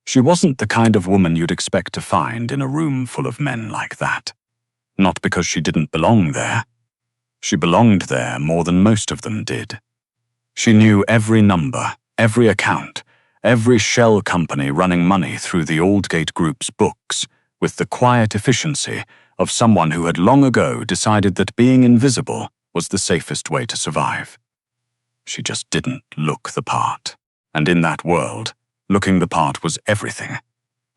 She wasn't the kind of woman you'd expect to find in a room full of men like that. Not because she didn't belong there. She belonged there more than most of them did. She knew every number, every account, every shell company running money through the Aldgate Group's books with the quiet efficiency of someone who had long ago decided that being invisible was the safest way to survive. She just didn't look the part. And in that world, looking the part was everything.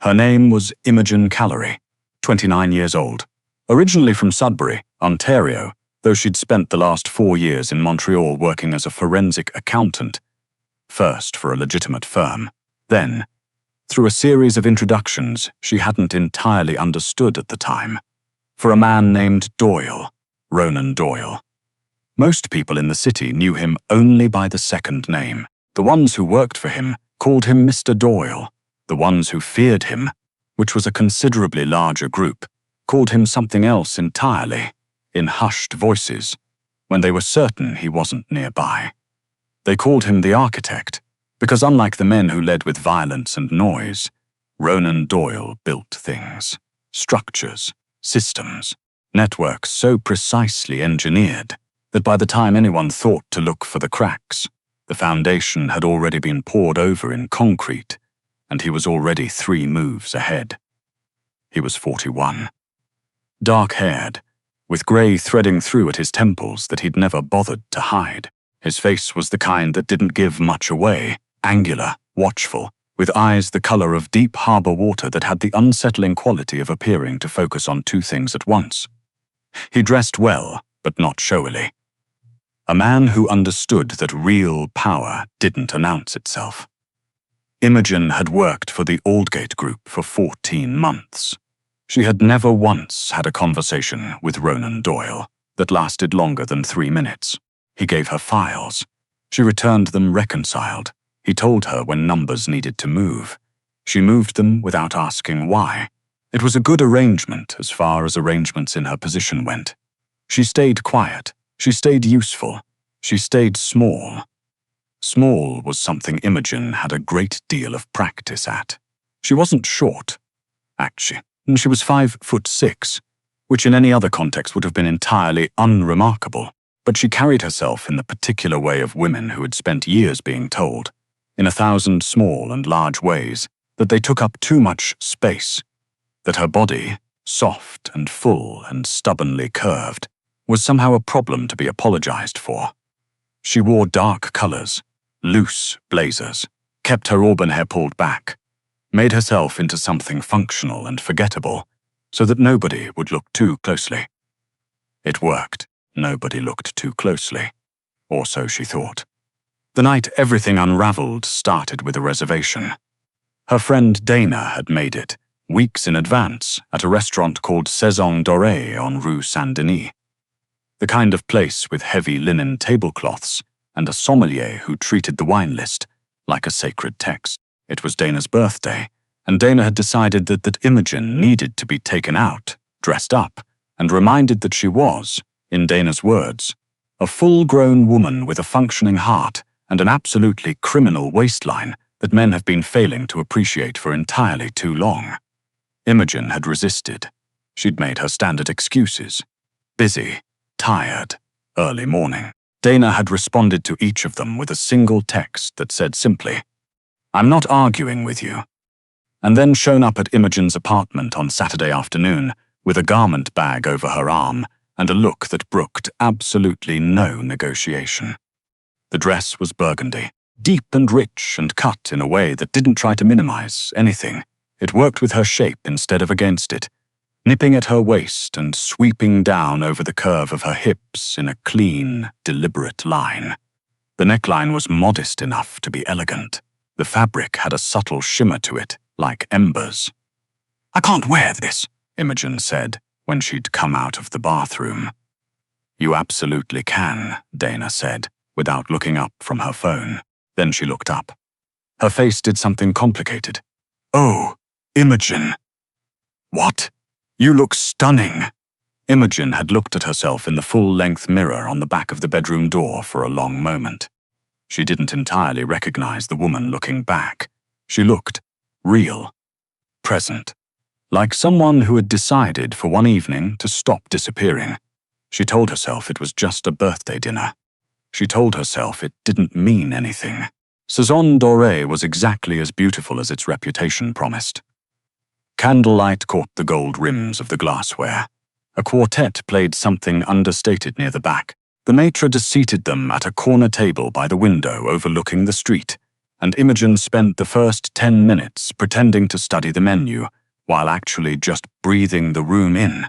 Her name was Imogen Callery, 29 years old. Originally from Sudbury, Ontario, though she'd spent the last 4 years in Montreal working as a forensic accountant, first for a legitimate firm, then, through a series of introductions she hadn't entirely understood at the time, for a man named Doyle, Ronan Doyle. Most people in the city knew him only by the second name. The ones who worked for him called him Mr. Doyle. The ones who feared him, which was a considerably larger group, called him something else entirely, in hushed voices, when they were certain he wasn't nearby. They called him the architect, because unlike the men who led with violence and noise, Ronan Doyle built things, structures, systems, networks so precisely engineered that by the time anyone thought to look for the cracks, the foundation had already been poured over in concrete, and he was already 3 moves ahead. He was 41. Dark-haired, with grey threading through at his temples that he'd never bothered to hide. His face was the kind that didn't give much away, angular, watchful, with eyes the colour of deep harbour water that had the unsettling quality of appearing to focus on 2 things at once. He dressed well, but not showily. A man who understood that real power didn't announce itself. Imogen had worked for the Aldgate Group for 14 months. She had never once had a conversation with Ronan Doyle that lasted longer than 3 minutes. He gave her files. She returned them reconciled. He told her when numbers needed to move. She moved them without asking why. It was a good arrangement as far as arrangements in her position went. She stayed quiet. She stayed useful. She stayed small. Small was something Imogen had a great deal of practice at. She wasn't short, actually. She was 5'6", which in any other context would have been entirely unremarkable, but she carried herself in the particular way of women who had spent years being told, in 1,000 small and large ways, that they took up too much space, that her body, soft and full and stubbornly curved, was somehow a problem to be apologized for. She wore dark colors, loose blazers, kept her auburn hair pulled back, made herself into something functional and forgettable, so that nobody would look too closely. It worked. Nobody looked too closely. Or so she thought. The night everything unraveled started with a reservation. Her friend Dana had made it, weeks in advance, at a restaurant called Saison Dorée on Rue Saint-Denis. The kind of place with heavy linen tablecloths and a sommelier who treated the wine list like a sacred text. It was Dana's birthday, and Dana had decided that Imogen needed to be taken out, dressed up, and reminded that she was, in Dana's words, a full-grown woman with a functioning heart and an absolutely criminal waistline that men have been failing to appreciate for entirely too long. Imogen had resisted. She'd made her standard excuses. Busy, tired, early morning. Dana had responded to each of them with a single text that said simply, "I'm not arguing with you," and then shown up at Imogen's apartment on Saturday afternoon with a garment bag over her arm and a look that brooked absolutely no negotiation. The dress was burgundy, deep and rich and cut in a way that didn't try to minimize anything. It worked with her shape instead of against it, nipping at her waist and sweeping down over the curve of her hips in a clean, deliberate line. The neckline was modest enough to be elegant. The fabric had a subtle shimmer to it, like embers. "I can't wear this," Imogen said, when she'd come out of the bathroom. "You absolutely can," Dana said, without looking up from her phone. Then she looked up. Her face did something complicated. "Oh, Imogen." "What? You look stunning." Imogen had looked at herself in the full-length mirror on the back of the bedroom door for a long moment. She didn't entirely recognize the woman looking back. She looked, real, present, like someone who had decided for one evening to stop disappearing. She told herself it was just a birthday dinner. She told herself it didn't mean anything. Saison Doré was exactly as beautiful as its reputation promised. Candlelight caught the gold rims of the glassware. A quartet played something understated near the back. The maitre d' seated them at a corner table by the window overlooking the street, and Imogen spent the first 10 minutes pretending to study the menu, while actually just breathing the room in.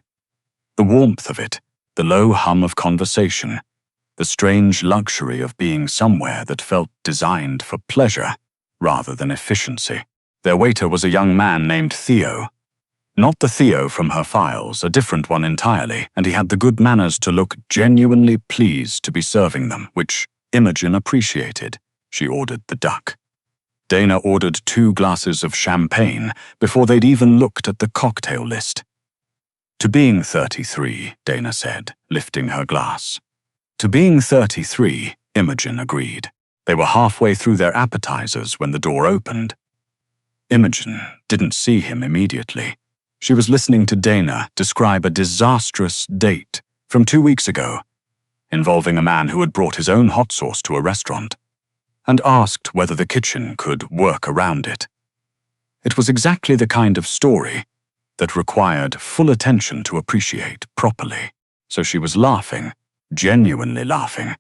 The warmth of it, the low hum of conversation, the strange luxury of being somewhere that felt designed for pleasure rather than efficiency. Their waiter was a young man named Theo. Not the Theo from her files, a different one entirely, and he had the good manners to look genuinely pleased to be serving them, which Imogen appreciated. She ordered the duck. Dana ordered 2 glasses of champagne before they'd even looked at the cocktail list. To being 33, Dana said, lifting her glass. To being 33, Imogen agreed. They were halfway through their appetizers when the door opened. Imogen didn't see him immediately. She was listening to Dana describe a disastrous date from 2 weeks ago, involving a man who had brought his own hot sauce to a restaurant, and asked whether the kitchen could work around it. It was exactly the kind of story that required full attention to appreciate properly, so she was laughing, genuinely laughing,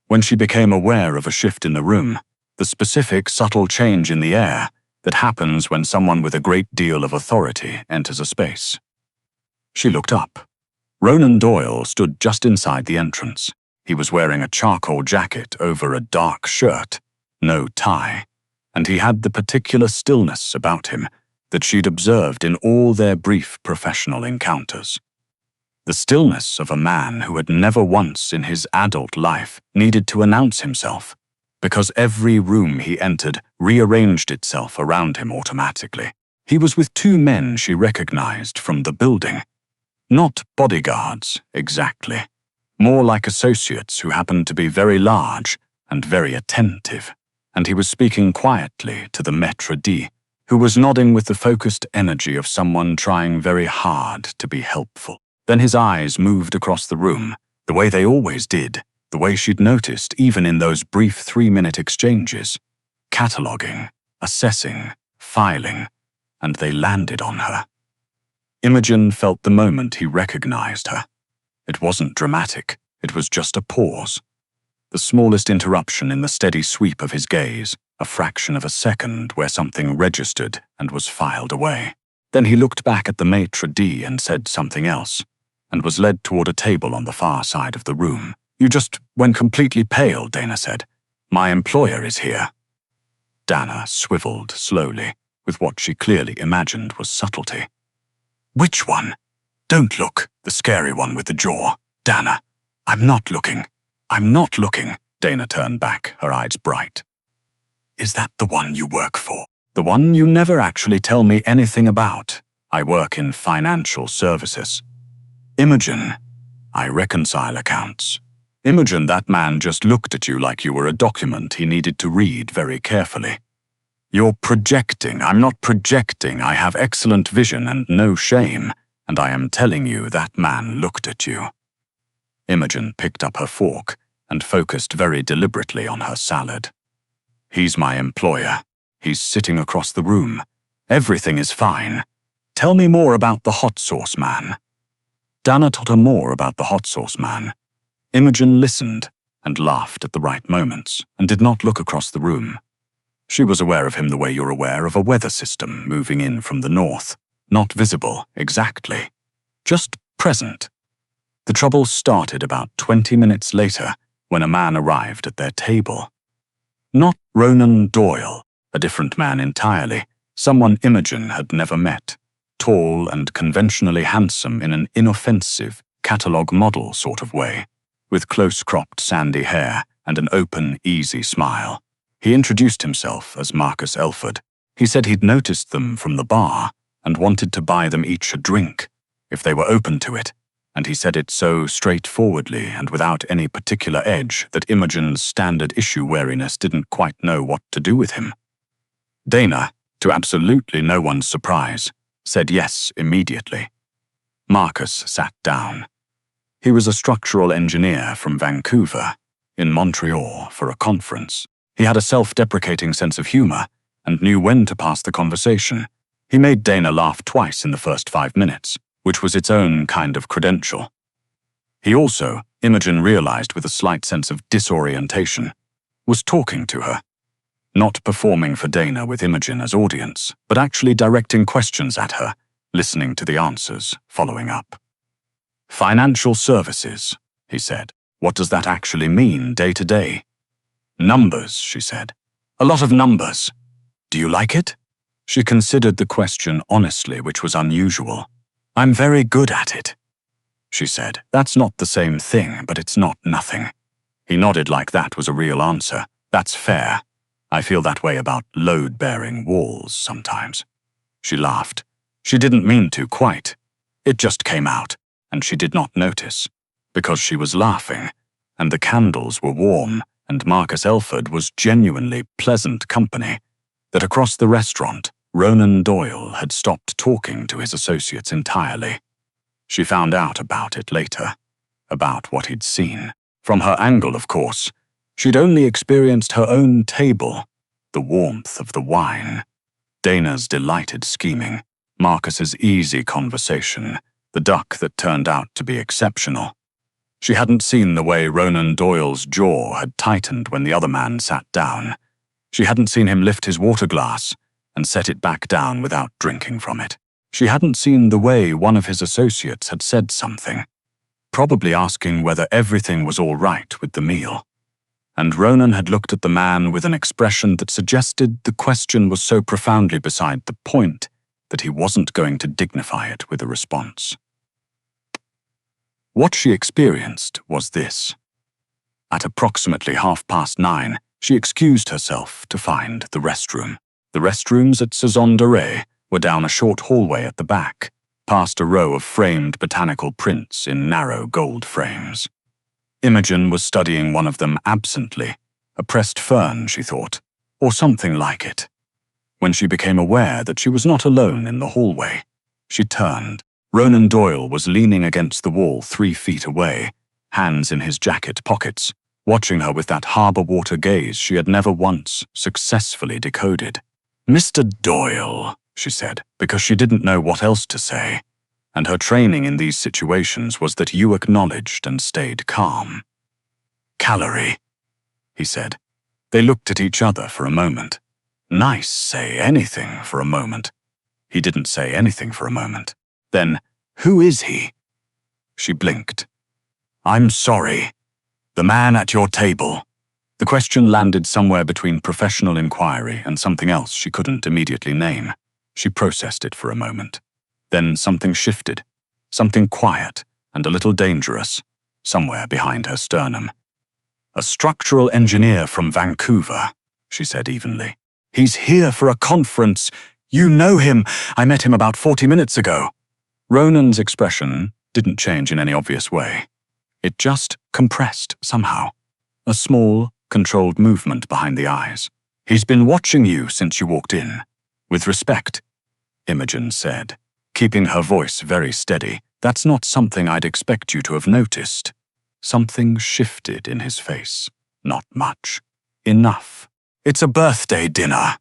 when she became aware of a shift in the room, the specific subtle change in the air that happens when someone with a great deal of authority enters a space. She looked up. Ronan Doyle stood just inside the entrance. He was wearing a charcoal jacket over a dark shirt, no tie, and he had the particular stillness about him that she'd observed in all their brief professional encounters. The stillness of a man who had never once in his adult life needed to announce himself, because every room he entered rearranged itself around him automatically. He was with 2 men she recognized from the building. Not bodyguards, exactly. More like associates who happened to be very large and very attentive, and he was speaking quietly to the maître d', who was nodding with the focused energy of someone trying very hard to be helpful. Then his eyes moved across the room, the way they always did, the way she'd noticed even in those brief 3-minute exchanges, cataloging, assessing, filing, and they landed on her. Imogen felt the moment he recognized her. It wasn't dramatic, it was just a pause. The smallest interruption in the steady sweep of his gaze, a fraction of a second where something registered and was filed away. Then he looked back at the maître d' and said something else, and was led toward a table on the far side of the room. "You just went completely pale," Dana said. "My employer is here." Dana swiveled slowly, with what she clearly imagined was subtlety. "Which one?" "Don't look, the scary one with the jaw. Dana, I'm not looking. I'm not looking." Dana turned back, her eyes bright. "Is that the one you work for?" "The one you never actually tell me anything about. I work in financial services." "Imogen, I reconcile accounts." "Imogen, that man just looked at you like you were a document he needed to read very carefully." "You're projecting." "I'm not projecting. I have excellent vision and no shame, and I am telling you that man looked at you." Imogen picked up her fork and focused very deliberately on her salad. "He's my employer. He's sitting across the room. Everything is fine. Tell me more about the hot sauce man." Dana told her more about the hot sauce man. Imogen listened and laughed at the right moments and did not look across the room. She was aware of him the way you're aware of a weather system moving in from the north, not visible exactly, just present. The trouble started about 20 minutes later when a man arrived at their table. Not Ronan Doyle, a different man entirely, someone Imogen had never met, tall and conventionally handsome in an inoffensive, catalogue model sort of way, with close-cropped sandy hair and an open, easy smile. He introduced himself as Marcus Elford. He said he'd noticed them from the bar and wanted to buy them each a drink, if they were open to it, and he said it so straightforwardly and without any particular edge that Imogen's standard issue wariness didn't quite know what to do with him. Dana, to absolutely no one's surprise, said yes immediately. Marcus sat down. He was a structural engineer from Vancouver, in Montreal, for a conference. He had a self-deprecating sense of humor and knew when to pass the conversation. He made Dana laugh twice in the first 5 minutes, which was its own kind of credential. He also, Imogen realized with a slight sense of disorientation, was talking to her. Not performing for Dana with Imogen as audience, but actually directing questions at her, listening to the answers, following up. Financial services, he said. What does that actually mean day to day? Numbers, she said. A lot of numbers. Do you like it? She considered the question honestly, which was unusual. I'm very good at it, she said. That's not the same thing, but it's not nothing. He nodded like that was a real answer. That's fair. I feel that way about load-bearing walls sometimes. She laughed. She didn't mean to quite. It just came out, and she did not notice, because she was laughing, and the candles were warm, and Marcus Elford was genuinely pleasant company, that across the restaurant, Ronan Doyle had stopped talking to his associates entirely. She found out about it later, about what he'd seen. From her angle, of course, she'd only experienced her own table, the warmth of the wine, Dana's delighted scheming, Marcus's easy conversation, the duck that turned out to be exceptional. She hadn't seen the way Ronan Doyle's jaw had tightened when the other man sat down. She hadn't seen him lift his water glass and set it back down without drinking from it. She hadn't seen the way one of his associates had said something, probably asking whether everything was all right with the meal. And Ronan had looked at the man with an expression that suggested the question was so profoundly beside the point that he wasn't going to dignify it with a response. What she experienced was this. At approximately 9:30, she excused herself to find the restroom. The restrooms at Saison d'Arrêt were down a short hallway at the back, past a row of framed botanical prints in narrow gold frames. Imogen was studying one of them absently, a pressed fern, she thought, or something like it. When she became aware that she was not alone in the hallway, she turned. Ronan Doyle was leaning against the wall 3 feet away, hands in his jacket pockets, watching her with that harbor water gaze she had never once successfully decoded. "Mr. Doyle," she said, because she didn't know what else to say, and her training in these situations was that you acknowledged and stayed calm. "Calorie," he said. They looked at each other for a moment. Nice say anything for a moment. He didn't say anything for a moment. Then, who is he? She blinked. "I'm sorry. The man at your table." The question landed somewhere between professional inquiry and something else she couldn't immediately name. She processed it for a moment. Then something shifted, something quiet and a little dangerous, somewhere behind her sternum. "A structural engineer from Vancouver," she said evenly. "He's here for a conference. You know him. I met him about 40 minutes ago." Ronan's expression didn't change in any obvious way. It just compressed somehow. A small, controlled movement behind the eyes. "He's been watching you since you walked in. With respect," Imogen said, keeping her voice very steady. "That's not something I'd expect you to have noticed." Something shifted in his face. Not much. Enough. "It's a birthday dinner,"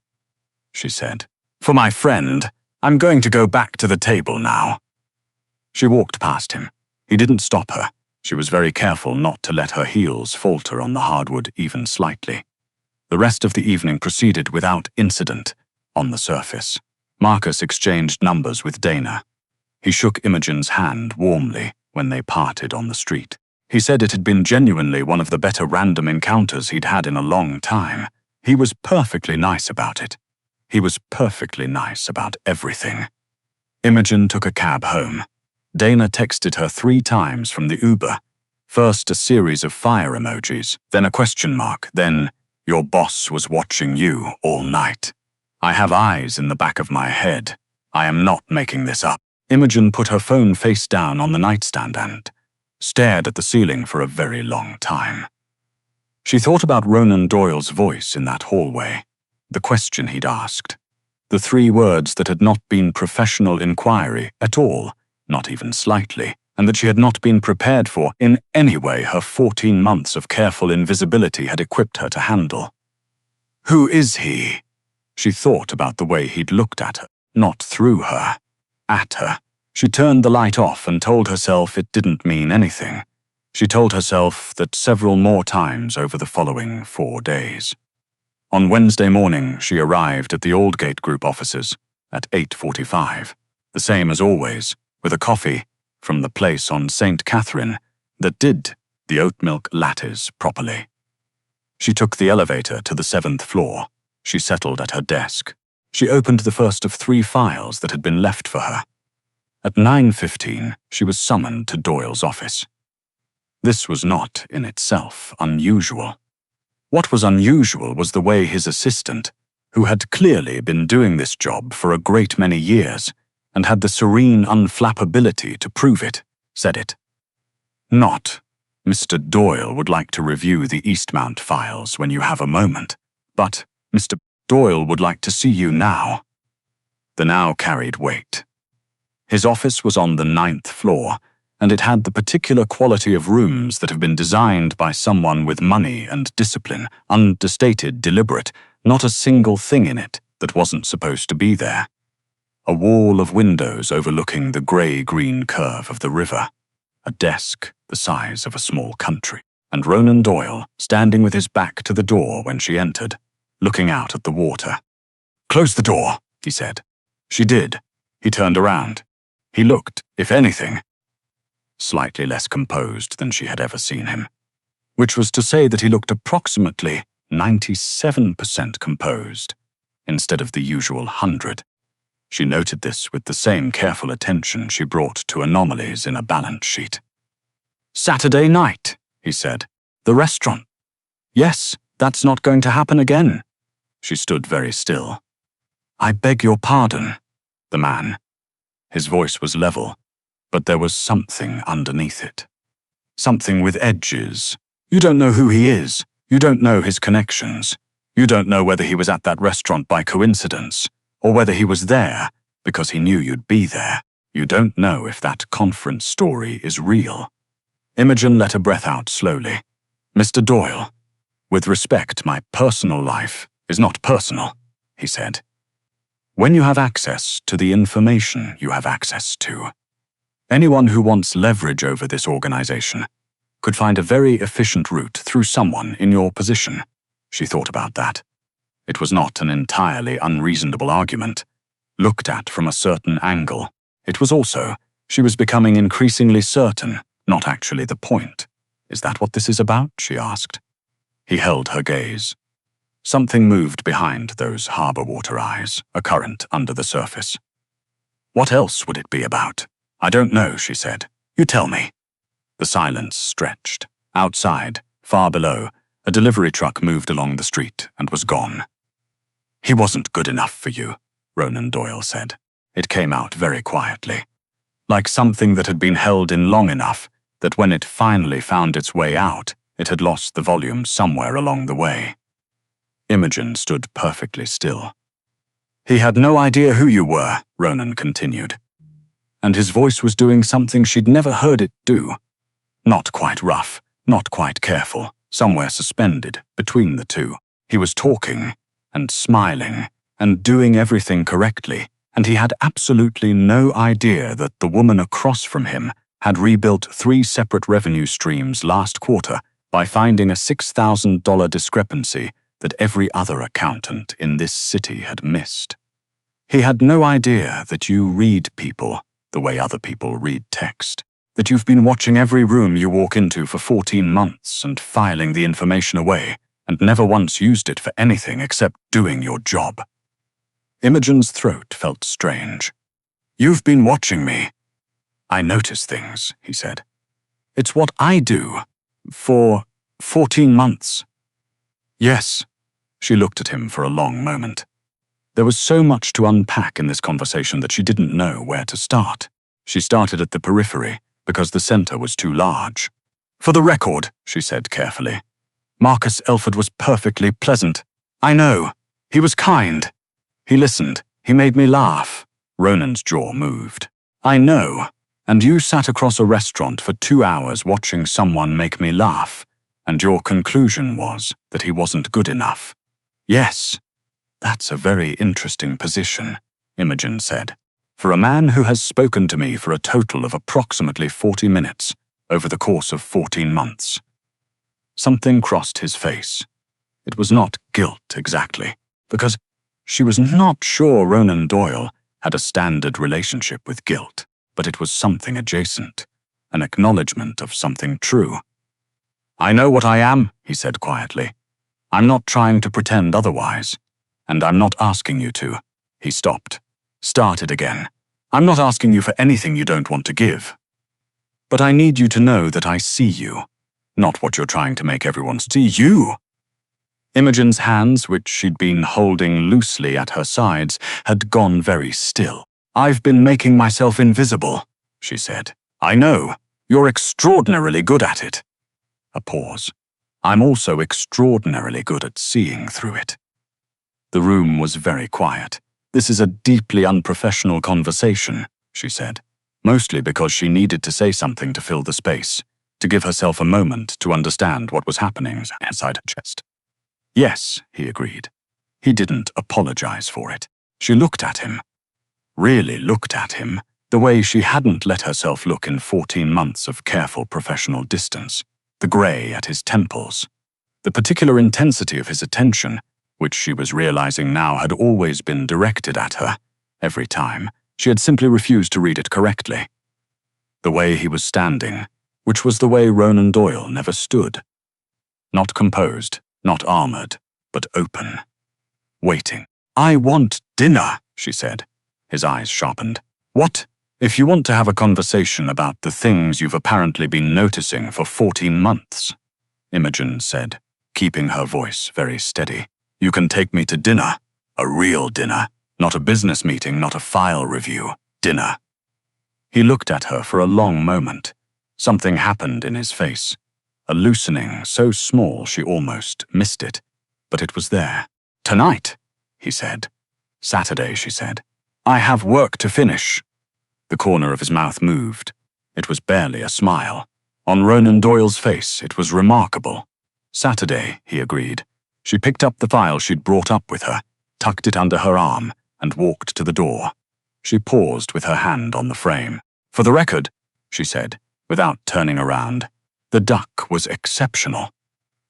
she said. "For my friend. I'm going to go back to the table now." She walked past him. He didn't stop her. She was very careful not to let her heels falter on the hardwood even slightly. The rest of the evening proceeded without incident, on the surface. Marcus exchanged numbers with Dana. He shook Imogen's hand warmly when they parted on the street. He said it had been genuinely one of the better random encounters he'd had in a long time. He was perfectly nice about it. He was perfectly nice about everything. Imogen took a cab home. Dana texted her 3 times from the Uber. First a series of fire emojis, then a question mark, then, "Your boss was watching you all night. I have eyes in the back of my head. I am not making this up." Imogen put her phone face down on the nightstand and stared at the ceiling for a very long time. She thought about Ronan Doyle's voice in that hallway, the question he'd asked. The 3 words that had not been professional inquiry at all, not even slightly, and that she had not been prepared for in any way her 14 months of careful invisibility had equipped her to handle. Who is he? She thought about the way he'd looked at her, not through her, at her. She turned the light off and told herself it didn't mean anything. She told herself that several more times over the following 4 days. On Wednesday morning, she arrived at the Aldgate Group offices at 8:45, the same as always, with a coffee from the place on St. Catherine that did the oat milk lattes properly. She took the elevator to the 7th floor. She settled at her desk. She opened the first of 3 files that had been left for her. At 9:15, she was summoned to Doyle's office. This was not, in itself, unusual. What was unusual was the way his assistant, who had clearly been doing this job for a great many years and had the serene unflappability to prove it, said it. Not, Mr. Doyle would like to review the Eastmount files when you have a moment, but Mr. Doyle would like to see you now. The now carried weight. His office was on the 9th floor, and it had the particular quality of rooms that have been designed by someone with money and discipline, understated, deliberate, not a single thing in it that wasn't supposed to be there. A wall of windows overlooking the grey-green curve of the river, a desk the size of a small country, and Ronan Doyle standing with his back to the door when she entered, looking out at the water. "Close the door," he said. She did. He turned around. He looked, if anything, slightly less composed than she had ever seen him, which was to say that he looked approximately 97% composed, instead of the usual 100. She noted this with the same careful attention she brought to anomalies in a balance sheet. "Saturday night," he said. "The restaurant. Yes, that's not going to happen again." She stood very still. "I beg your pardon," the man. His voice was level, but there was something underneath it. Something with edges. You don't know who he is. You don't know his connections. You don't know whether he was at that restaurant by coincidence, or whether he was there because he knew you'd be there. You don't know if that conference story is real. Imogen let her breath out slowly. "Mr. Doyle, with respect, my personal life is not personal," he said. "When you have access to the information you have access to, anyone who wants leverage over this organization could find a very efficient route through someone in your position." She thought about that. It was not an entirely unreasonable argument. Looked at from a certain angle, it was also, she was becoming increasingly certain, not actually the point. "Is that what this is about?" she asked. He held her gaze. Something moved behind those harbor water eyes, a current under the surface. "What else would it be about?" "I don't know," she said. "You tell me." The silence stretched. Outside, far below, a delivery truck moved along the street and was gone. "He wasn't good enough for you," Ronan Doyle said. It came out very quietly, like something that had been held in long enough that when it finally found its way out, it had lost the volume somewhere along the way. Imogen stood perfectly still. "He had no idea who you were," Ronan continued. And his voice was doing something she'd never heard it do. Not quite rough, not quite careful, somewhere suspended between the two. He was talking and smiling and doing everything correctly, and he had absolutely no idea that the woman across from him had rebuilt 3 separate revenue streams last quarter by finding a $6,000 discrepancy that every other accountant in this city had missed. He had no idea that you read people the way other people read text, that you've been watching every room you walk into for 14 months and filing the information away and never once used it for anything except doing your job. Imogen's throat felt strange. "You've been watching me." "I notice things," he said. "It's what I do. For 14 months. "Yes." She looked at him for a long moment. There was so much to unpack in this conversation that she didn't know where to start. She started at the periphery, because the center was too large. "For the record," she said carefully, "Marcus Elford was perfectly pleasant. I know. He was kind. He listened. He made me laugh. Ronan's jaw moved. I know. And you sat across a restaurant for 2 hours watching someone make me laugh, and your conclusion was that he wasn't good enough. Yes. That's a very interesting position, Imogen said. For a man who has spoken to me for a total of approximately 40 minutes over the course of 14 months. Something crossed his face. It was not guilt exactly, because she was not sure Ronan Doyle had a standard relationship with guilt, but it was something adjacent, an acknowledgement of something true. I know what I am, he said quietly. I'm not trying to pretend otherwise, and I'm not asking you to. He stopped. Started again. I'm not asking you for anything you don't want to give. But I need you to know that I see you, not what you're trying to make everyone see you. Imogen's hands, which she'd been holding loosely at her sides, had gone very still. I've been making myself invisible, she said. I know. You're extraordinarily good at it. A pause. I'm also extraordinarily good at seeing through it. The room was very quiet. This is a deeply unprofessional conversation, she said, mostly because she needed to say something to fill the space, to give herself a moment to understand what was happening inside her chest. Yes, he agreed. He didn't apologize for it. She looked at him. Really looked at him, the way she hadn't let herself look in 14 months of careful professional distance. The grey at his temples, the particular intensity of his attention, which she was realizing now had always been directed at her. Every time, she had simply refused to read it correctly. The way he was standing, which was the way Ronan Doyle never stood. Not composed, not armored, but open. Waiting. I want dinner, she said. His eyes sharpened. What? If you want to have a conversation about the things you've apparently been noticing for 14 months, Imogen said, keeping her voice very steady. You can take me to dinner, a real dinner, not a business meeting, not a file review, dinner. He looked at her for a long moment. Something happened in his face, a loosening so small she almost missed it, but it was there. Tonight, he said. Saturday, she said. I have work to finish. The corner of his mouth moved. It was barely a smile. On Ronan Doyle's face, it was remarkable. Saturday, he agreed. She picked up the file she'd brought up with her, tucked it under her arm, and walked to the door. She paused with her hand on the frame. For the record, she said, without turning around, the duck was exceptional.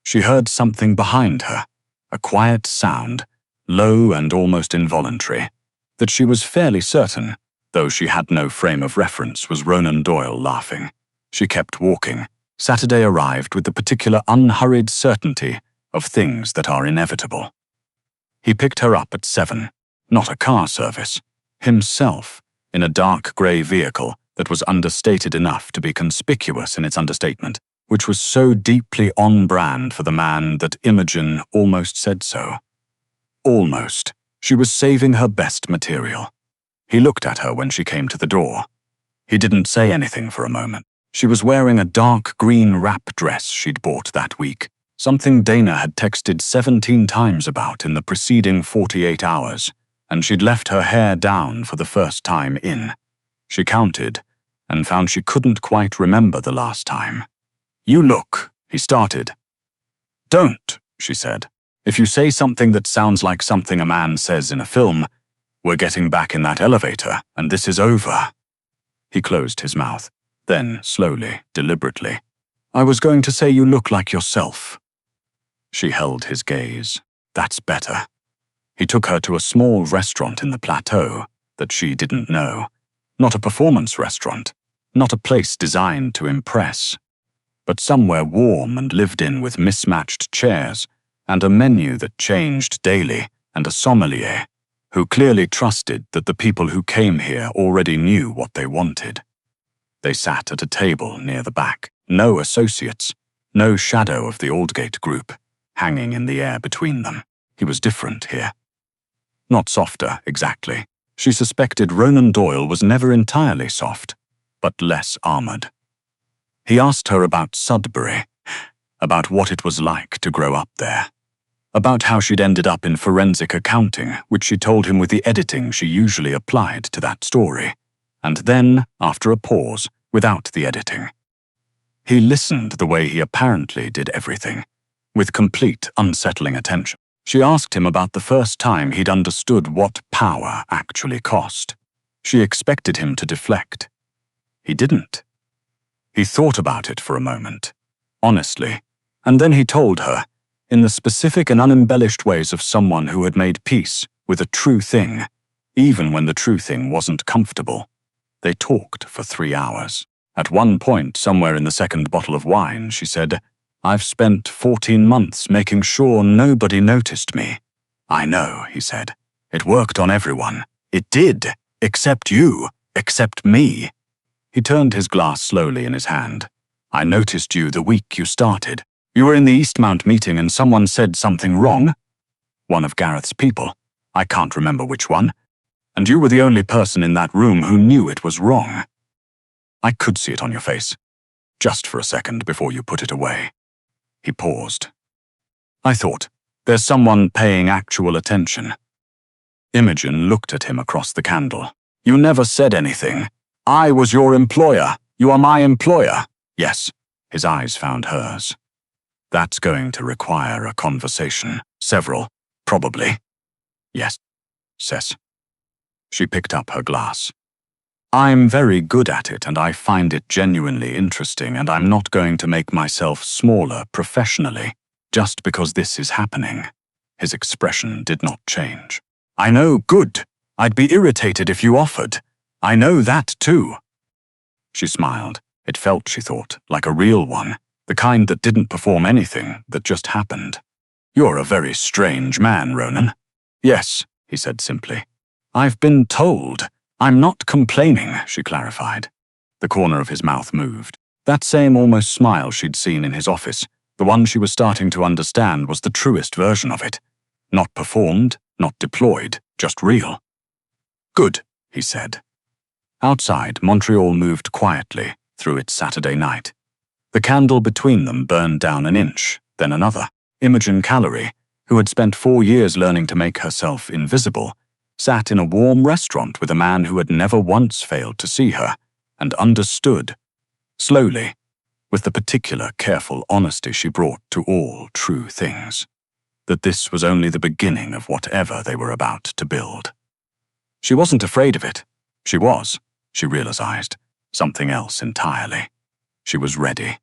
She heard something behind her, a quiet sound, low and almost involuntary, that she was fairly certain, though she had no frame of reference, was Ronan Doyle laughing. She kept walking. Saturday arrived with the particular unhurried certainty of things that are inevitable. He picked her up at 7, not a car service, himself, in a dark grey vehicle that was understated enough to be conspicuous in its understatement, which was so deeply on brand for the man that Imogen almost said so. Almost. She was saving her best material. He looked at her when she came to the door. He didn't say anything for a moment. She was wearing a dark green wrap dress she'd bought that week, something Dana had texted 17 times about in the preceding 48 hours, and she'd left her hair down for the first time in. She counted, and found she couldn't quite remember the last time. You look, he started. Don't, she said. If you say something that sounds like something a man says in a film, we're getting back in that elevator, and this is over. He closed his mouth. Then, slowly, deliberately, I was going to say you look like yourself. She held his gaze. That's better. He took her to a small restaurant in the plateau that she didn't know. Not a performance restaurant, not a place designed to impress, but somewhere warm and lived in with mismatched chairs and a menu that changed daily and a sommelier who clearly trusted that the people who came here already knew what they wanted. They sat at a table near the back, no associates, no shadow of the Aldgate group, hanging in the air between them. He was different here. Not softer, exactly. She suspected Ronan Doyle was never entirely soft, but less armored. He asked her about Sudbury, about what it was like to grow up there. about how she'd ended up in forensic accounting, which she told him with the editing she usually applied to that story. And then, after a pause, without the editing. He listened the way he apparently did everything, with complete, unsettling attention. She asked him about the first time he'd understood what power actually cost. She expected him to deflect. He didn't. He thought about it for a moment, honestly, and then he told her, in the specific and unembellished ways of someone who had made peace with a true thing, even when the true thing wasn't comfortable. They talked for 3 hours. At one point, somewhere in the second bottle of wine, she said, "I've spent 14 months making sure nobody noticed me." "I know," he said. "It worked on everyone. It did, except you, except me." He turned his glass slowly in his hand. "I noticed you the week you started. You were in the Eastmount meeting and someone said something wrong. One of Gareth's people. I can't remember which one. And you were the only person in that room who knew it was wrong. I could see it on your face. Just for a second before you put it away." He paused. "I thought, there's someone paying actual attention." Imogen looked at him across the candle. "You never said anything. I was your employer. You are my employer." "Yes." His eyes found hers. "That's going to require a conversation. Several, probably." "Yes, Cess." She picked up her glass. "I'm very good at it and I find it genuinely interesting, and I'm not going to make myself smaller professionally just because this is happening." His expression did not change. "I know, good. I'd be irritated if you offered. I know that too." She smiled. It felt, she thought, like a real one, the kind that didn't perform anything, that just happened. "You're a very strange man, Ronan." "Yes," he said simply. "I've been told. I'm not complaining," she clarified. The corner of his mouth moved. That same almost smile she'd seen in his office, the one she was starting to understand was the truest version of it. Not performed, not deployed, just real. "Good," he said. Outside, Montreal moved quietly through its Saturday night. The candle between them burned down an inch, then another. Imogen Callery, who had spent 4 years learning to make herself invisible, sat in a warm restaurant with a man who had never once failed to see her, and understood, slowly, with the particular careful honesty she brought to all true things, that this was only the beginning of whatever they were about to build. She wasn't afraid of it. She was, she realized, something else entirely. She was ready.